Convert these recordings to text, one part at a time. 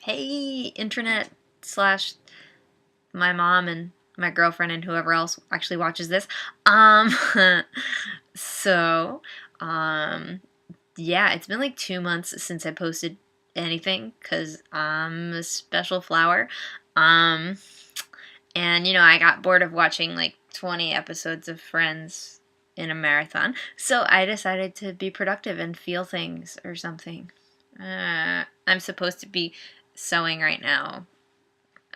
Hey, internet slash my mom and my girlfriend and whoever else actually watches this. Um, so, um, yeah, it's been like 2 months since I posted anything because I'm a special flower. Um, and I got bored of watching like 20 episodes of Friends in a marathon, so I decided to be productive and feel things or something. I'm supposed to be sewing right now.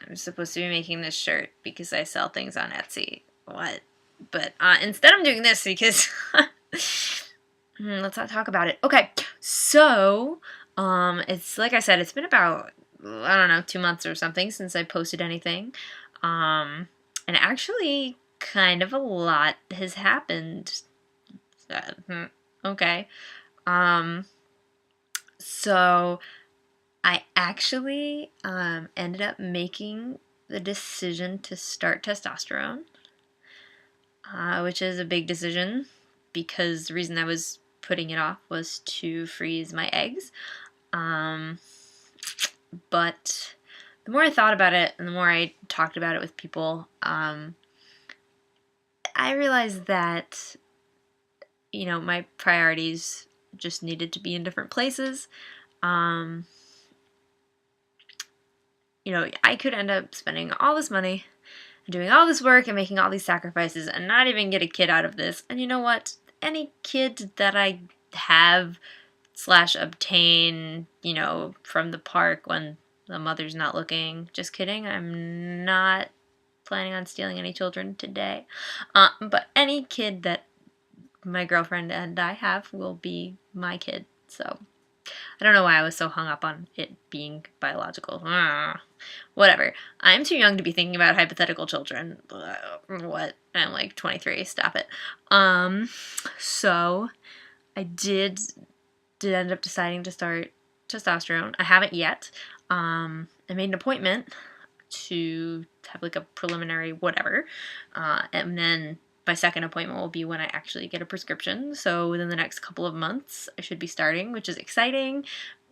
I'm supposed to be making this shirt because I sell things on Etsy. What? But instead, I'm doing this because let's not talk about it. Okay, so it's like I said, it's been about I don't know 2 months or something since I posted anything, and actually, kind of a lot has happened. Okay, um, so I actually ended up making the decision to start testosterone, which is a big decision because the reason I was putting it off was to freeze my eggs. Um, but the more I thought about it and the more I talked about it with people, I realized that, my priorities just needed to be in different places. Um, I could end up spending all this money doing all this work and making all these sacrifices and not even get a kid out of this. And you know what? Any kid that I have slash obtain, from the park when the mother's not looking. Just kidding. I'm not planning on stealing any children today. But any kid that my girlfriend and I have will be my kid. So I don't know why I was so hung up on it being biological. Whatever. I'm too young to be thinking about hypothetical children. What? I'm like 23. Stop it. So I did end up deciding to start testosterone. I haven't yet. I made an appointment to have like a preliminary whatever, and then my second appointment will be when I actually get a prescription. So within the next couple of months, I should be starting, which is exciting.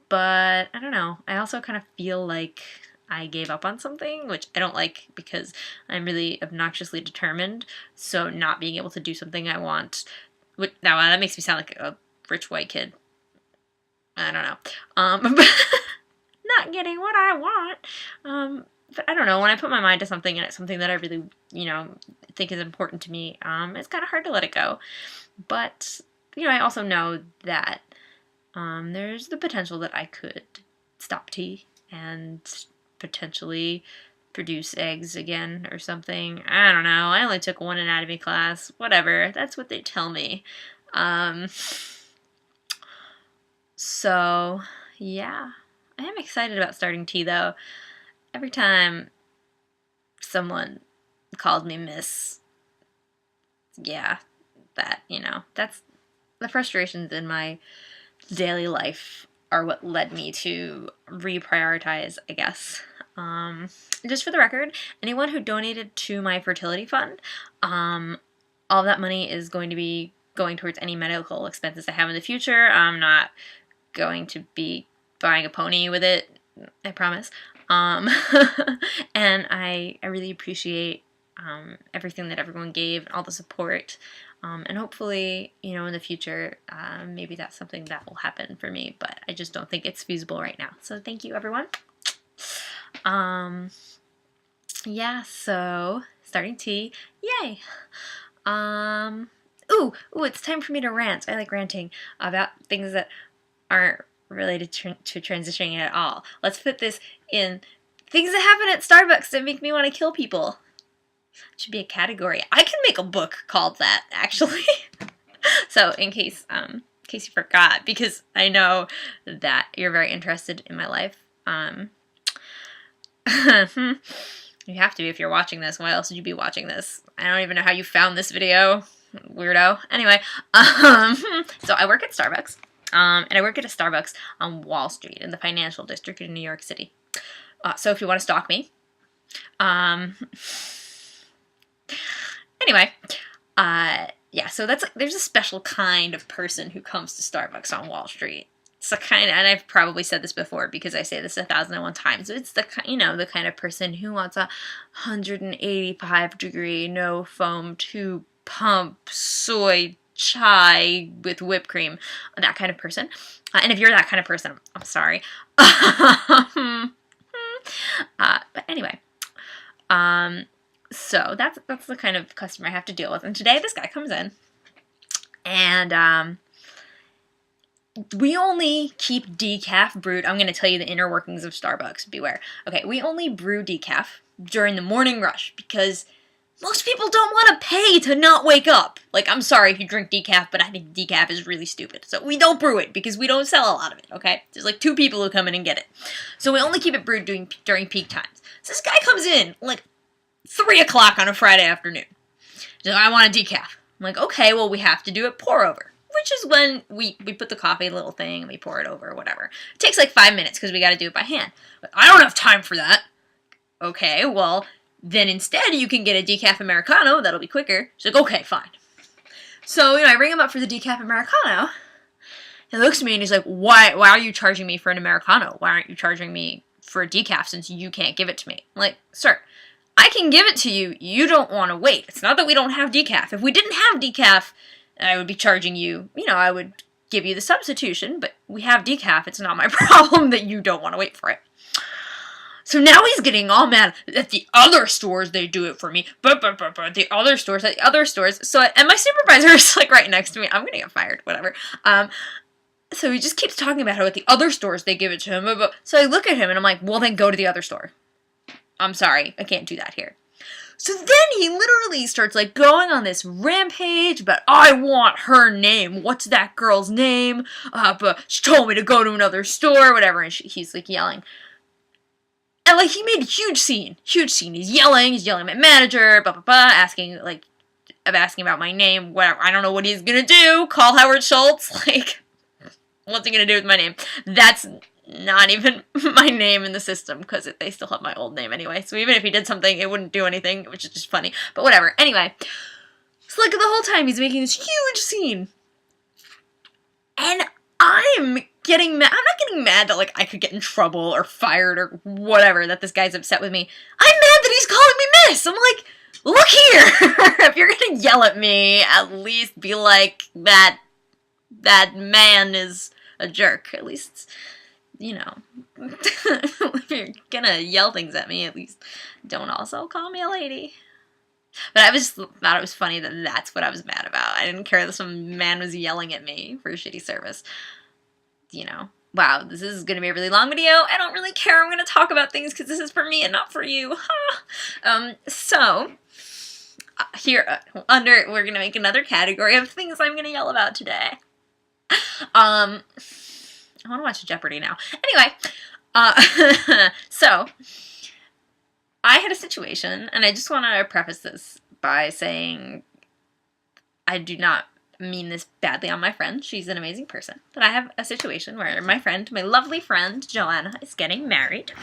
But I don't know. I also kind of feel like I gave up on something, which I don't like because I'm really obnoxiously determined. So not being able to do something I want, now that makes me sound like a rich white kid. I don't know. Not getting what I want. But I don't know. When I put my mind to something and it's something that I really, think is important to me, it's kind of hard to let it go. But, I also know that there's the potential that I could stop tea and potentially produce eggs again or something. I don't know. I only took one anatomy class. Whatever. That's what they tell me. So, yeah. I am excited about starting tea, though. Every time someone called me Miss, yeah, that's the frustrations in my daily life are what led me to reprioritize, I guess. Just for the record, anyone who donated to my fertility fund, all of that money is going to be going towards any medical expenses I have in the future. I'm not going to be buying a pony with it, I promise. And I really appreciate everything that everyone gave, all the support, and hopefully, in the future, maybe that's something that will happen for me, but I just don't think it's feasible right now. So thank you, everyone. Yeah, so starting tea, yay. Ooh, it's time for me to rant. I like ranting about things that aren't related to transitioning at all. Let's put this in things that happen at Starbucks that make me want to kill people. It should be a category. I can make a book called that, actually. So in case you forgot, because I know that you're very interested in my life. You have to be if you're watching this. Why else would you be watching this? I don't even know how you found this video. Weirdo. Anyway, so I work at Starbucks. And I work at a Starbucks on Wall Street in the financial district in New York City. So if you want to stalk me. Anyway, yeah, so there's a special kind of person who comes to Starbucks on Wall Street. it's the kind of, and I've probably said this before because I say this 1,001 times, it's the, the kind of person who wants a 185-degree, no foam, 2-pump soy chai with whipped cream, that kind of person. And if you're that kind of person, I'm sorry. But anyway, so that's the kind of customer I have to deal with. And today this guy comes in, and we only keep decaf brewed. I'm going to tell you the inner workings of Starbucks. Beware. Okay, we only brew decaf during the morning rush because most people don't want to pay to not wake up. Like, I'm sorry if you drink decaf, but I think decaf is really stupid. So we don't brew it because we don't sell a lot of it, okay? There's like 2 people who come in and get it. So we only keep it brewed during peak times. So this guy comes in like 3 o'clock on a Friday afternoon. He's like, I want a decaf. I'm like, okay, well, we have to do it pour over, which is when we put the coffee in a little thing and we pour it over or whatever. It takes like 5 minutes because we got to do it by hand. But I don't have time for that. Okay, well, then instead you can get a decaf Americano. That'll be quicker. She's like, okay, fine. So, I ring him up for the decaf Americano. He looks at me and he's like, why are you charging me for an Americano? Why aren't you charging me for a decaf since you can't give it to me? I'm like, sir, I can give it to you. You don't want to wait. It's not that we don't have decaf. If we didn't have decaf, I would be charging you, I would give you the substitution, but we have decaf. It's not my problem that you don't want to wait for it. So now he's getting all mad at the other stores, they do it for me. But the other stores, at the other stores. So, and my supervisor is like right next to me. I'm going to get fired, whatever. So he just keeps talking about how at the other stores they give it to him. So I look at him and I'm like, well, then go to the other store. I'm sorry, I can't do that here. So then he literally starts like going on this rampage about, I want her name. What's that girl's name? But she told me to go to another store, whatever. And he's like yelling. And like he made a huge scene. He's yelling at my manager, asking about my name, whatever. I don't know what he's gonna do. Call Howard Schultz. Like, what's he gonna do with my name? That's not even my name in the system because they still have my old name anyway. So even if he did something, it wouldn't do anything, which is just funny. But whatever. Anyway, so like the whole time he's making this huge scene, and I'm getting mad. I'm not getting mad that like I could get in trouble or fired or whatever that this guy's upset with me. I'm mad that he's calling me miss. I'm like, look here. If you're gonna yell at me, at least be like that man is a jerk. At least, if you're gonna yell things at me, at least don't also call me a lady. But I just thought it was funny that that's what I was mad about. I didn't care that some man was yelling at me for shitty service. Wow, this is going to be a really long video. I don't really care. I'm going to talk about things because this is for me and not for you. Here, we're going to make another category of things I'm going to yell about today. I want to watch Jeopardy now. Anyway, so I had a situation, and I just want to preface this by saying I do not mean this badly on my friend. She's an amazing person. But I have a situation where my lovely friend, Joanna, is getting married.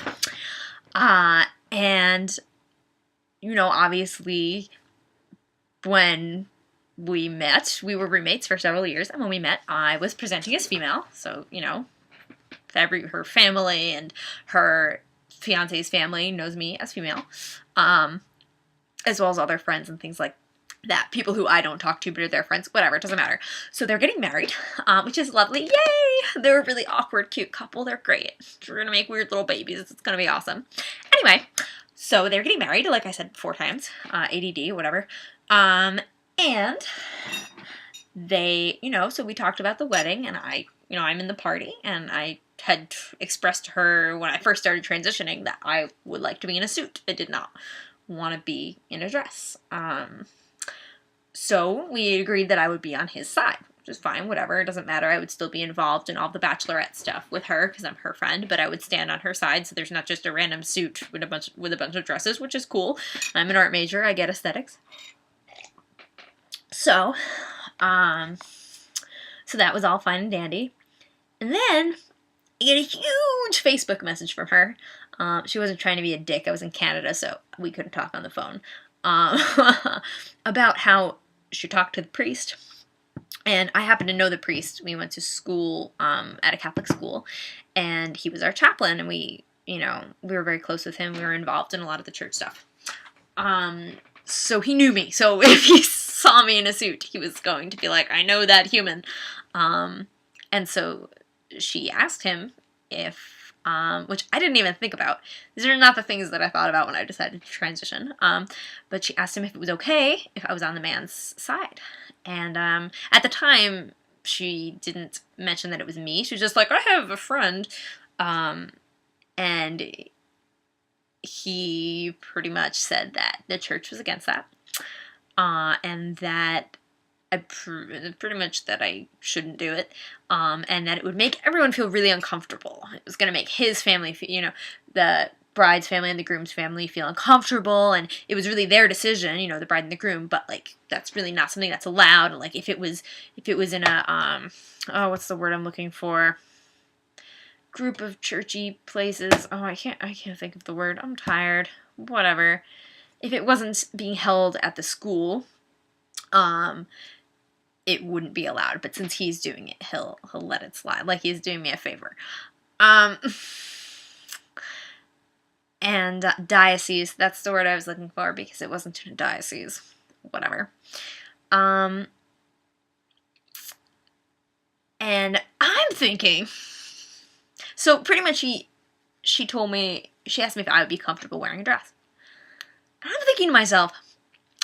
And, obviously, when we met, we were roommates for several years, and when we met, I was presenting as female, so, her family and her fiance's family knows me as female, as well as other friends and things like that. People who I don't talk to but are their friends, whatever, it doesn't matter. So they're getting married, which is lovely. Yay! They're a really awkward, cute couple. They're great. We're gonna make weird little babies. It's gonna be awesome. Anyway, so they're getting married, like I said 4 times, ADD, whatever. And they, so we talked about the wedding, and I'm in the party, and I had expressed to her when I first started transitioning that I would like to be in a suit. I did not want to be in a dress. So we agreed that I would be on his side, which is fine, whatever, it doesn't matter. I would still be involved in all the bachelorette stuff with her because I'm her friend, but I would stand on her side, so there's not just a random suit with a bunch of dresses, which is cool. I'm an art major, I get aesthetics. So, so that was all fine and dandy. And then I get a huge Facebook message from her. She wasn't trying to be a dick. I was in Canada, so we couldn't talk on the phone. About how she talked to the priest And I happened to know the priest. We went to school at a Catholic school, and he was our chaplain, and we were very close with him. We were involved in a lot of the church stuff. So he knew me. So if he saw me in a suit, he was going to be like, I know that human. And so she asked him if, which I didn't even think about. These are not the things that I thought about when I decided to transition. But she asked him if it was okay if I was on the man's side. And at the time, she didn't mention that it was me. She was just like, I have a friend. And he pretty much said that the church was against that. And that pretty much that I shouldn't do it, and that it would make everyone feel really uncomfortable. It was going to make his family, the bride's family and the groom's family feel uncomfortable, and it was really their decision, the bride and the groom, but, like, that's really not something that's allowed. Like, if it was in a, what's the word I'm looking for? Group of churchy places. I can't think of the word. I'm tired. Whatever. If it wasn't being held at the school, it wouldn't be allowed. But since he's doing it, he'll let it slide. Like he's doing me a favor. And diocese, that's the word I was looking for because it wasn't in a diocese. Whatever. And I'm thinking, so pretty much she told me, she asked me if I would be comfortable wearing a dress. And I'm thinking to myself,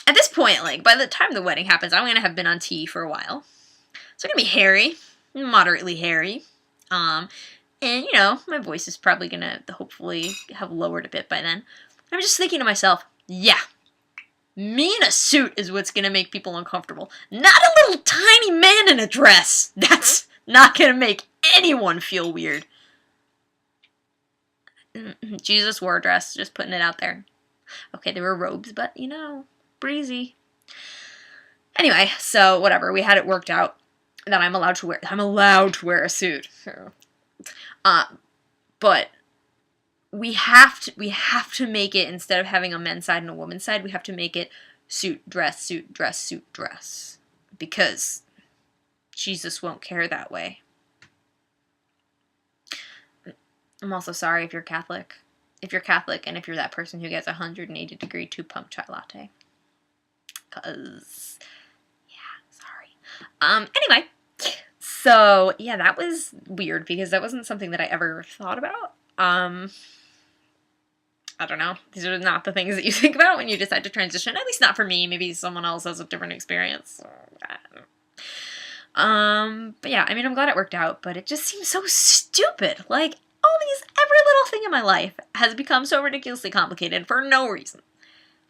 at this point, like, by the time the wedding happens, I'm going to have been on T for a while. So it's going to be hairy, moderately hairy. And, my voice is probably going to hopefully have lowered a bit by then. I'm just thinking to myself, yeah, me in a suit is what's going to make people uncomfortable. Not a little tiny man in a dress. That's not going to make anyone feel weird. Jesus wore a dress, just putting it out there. Okay, there were robes, but, breezy. Anyway, so whatever, we had it worked out that I'm allowed to wear a suit. But we have to make it, instead of having a men's side and a woman's side, we have to make it suit, dress, suit, dress, suit, dress. Because Jesus won't care that way. I'm also sorry if you're Catholic. If you're Catholic and if you're that person who gets a 180-degree 2-pump chai latte. Because, yeah, sorry. Anyway, so, yeah, that was weird because that wasn't something that I ever thought about. I don't know. These are not the things that you think about when you decide to transition. At least not for me. Maybe someone else has a different experience. But yeah, I mean, I'm glad it worked out, but it just seems so stupid. Like, every little thing in my life has become so ridiculously complicated for no reason.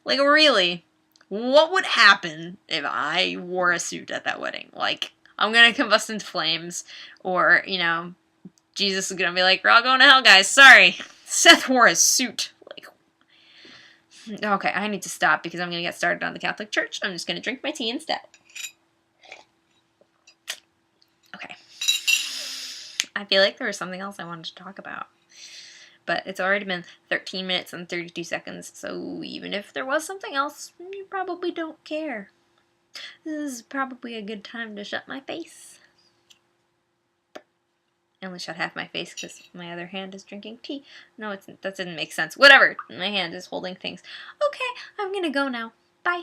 Like, really, what would happen if I wore a suit at that wedding? Like, I'm gonna combust into flames, or, Jesus is gonna be like, we're all going to hell, guys, sorry. Seth wore a suit. Like, okay, I need to stop because I'm gonna get started on the Catholic Church. I'm just gonna drink my tea instead. Okay. I feel like there was something else I wanted to talk about. But it's already been 13 minutes and 32 seconds, so even if there was something else, you probably don't care. This is probably a good time to shut my face. I only shut half my face because my other hand is drinking tea. No, that didn't make sense. Whatever, my hand is holding things. Okay, I'm gonna go now. Bye.